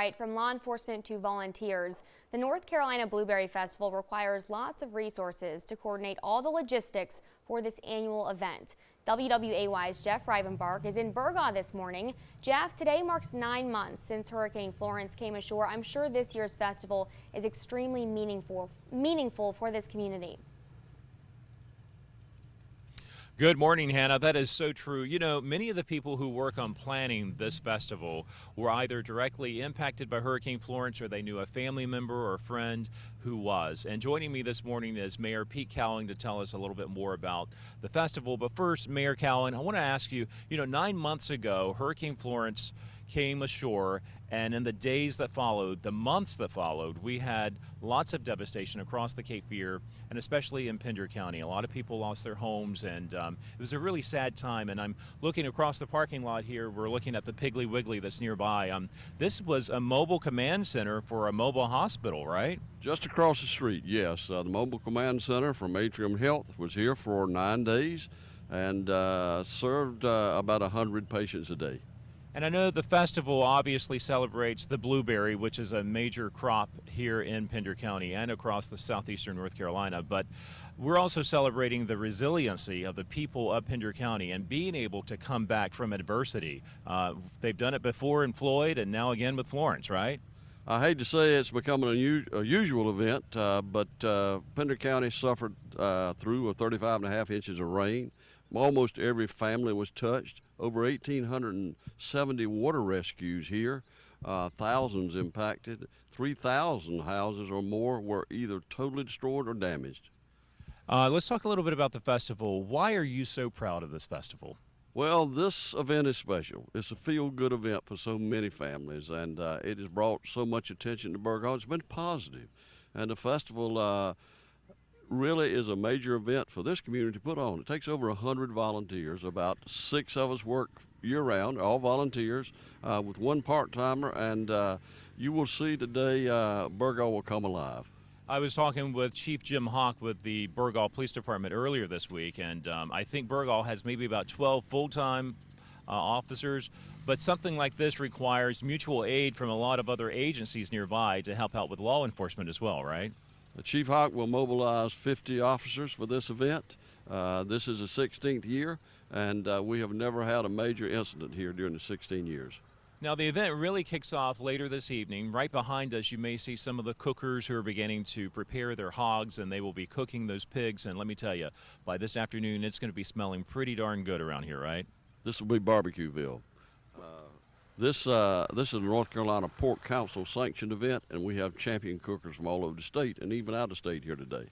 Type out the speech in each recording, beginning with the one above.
right, from law enforcement to volunteers, the North Carolina Blueberry Festival requires lots of resources to coordinate all the logistics for this annual event. WWAY's Jeff Rivenbark is in Burgaw this morning. Jeff, today marks 9 months since Hurricane Florence came ashore. I'm sure this year's festival is extremely meaningful for this community. Good morning, Hannah. That is so true. You know, many of the people who work on planning this festival were either directly impacted by Hurricane Florence or they knew a family member or a friend who was. And joining me this morning is Mayor Pete Cowan to tell us a little bit more about the festival. But first, Mayor Cowan, I want to ask you, 9 months ago, Hurricane Florence came ashore, and in the days that followed, the months that followed, we had lots of devastation across the Cape Fear and especially in Pender County. A lot of people lost their homes, and it was a really sad time. And I'm looking across the parking lot here. We're looking at the Piggly Wiggly that's nearby. This was a mobile command center for a mobile hospital, right? Just across the street, yes. The mobile command center from Atrium Health was here for 9 days and served about 100 patients a day. And I know the festival obviously celebrates the blueberry, which is a major crop here in Pender County and across the southeastern North Carolina. But we're also celebrating the resiliency of the people of Pender County and being able to come back from adversity. They've done it before in Floyd and now again with Florence, right? I hate to say it's become a usual event, but Pender County suffered through 35.5 inches of rain. Almost every family was touched. Over 1,870 water rescues here, thousands impacted. 3,000 houses or more were either totally destroyed or damaged. Let's talk a little bit about the festival. Why are you so proud of this festival? Well, this event is special. It's a feel-good event for so many families, and it has brought so much attention to Burgaw. It's been positive, and the festival really is a major event for this community to put on. It takes over 100 volunteers. About 6 of us work year-round, all volunteers, with one part-timer, and you will see today Burgaw will come alive. I was talking with Chief Jim Hawk with the Burgaw Police Department earlier this week, and I think Burgaw has maybe about 12 full-time officers, but something like this requires mutual aid from a lot of other agencies nearby to help out with law enforcement as well, right? Chief Hawk will mobilize 50 officers for this event. This is the 16th year, and we have never had a major incident here during the 16 years. Now, the event really kicks off later this evening. Right behind us, you may see some of the cookers who are beginning to prepare their hogs, and they will be cooking those pigs. And let me tell you, by this afternoon, it's going to be smelling pretty darn good around here, right? This will be Barbecueville. This is a North Carolina Pork Council sanctioned event, and we have champion cookers from all over the state and even out of state here today.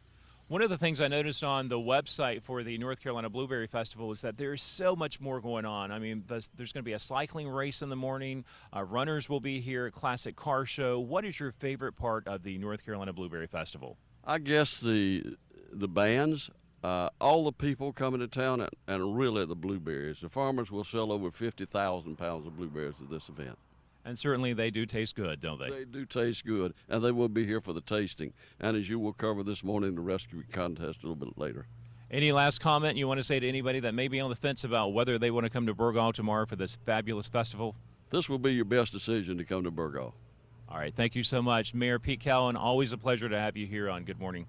One of the things I noticed on the website for the North Carolina Blueberry Festival is that there's so much more going on. I mean, there's going to be a cycling race in the morning. Runners will be here, a classic car show. What is your favorite part of the North Carolina Blueberry Festival? I guess the bands, all the people coming to town, and really the blueberries. The farmers will sell over 50,000 pounds of blueberries at this event. And certainly they do taste good, don't they? They do taste good, and they will be here for the tasting. And as you will cover this morning, the rescue contest a little bit later. Any last comment you want to say to anybody that may be on the fence about whether they want to come to Burgaw tomorrow for this fabulous festival? This will be your best decision to come to Burgaw. All right, thank you so much. Mayor Pete Cowan, always a pleasure to have you here on Good Morning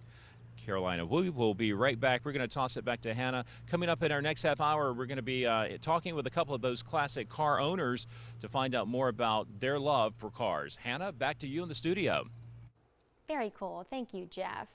Carolina. We will be right back. We're going to toss it back to Hannah. Coming up in our next half hour, we're going to be talking with a couple of those classic car owners to find out more about their love for cars. Hannah, back to you in the studio. Very cool. Thank you, Jeff.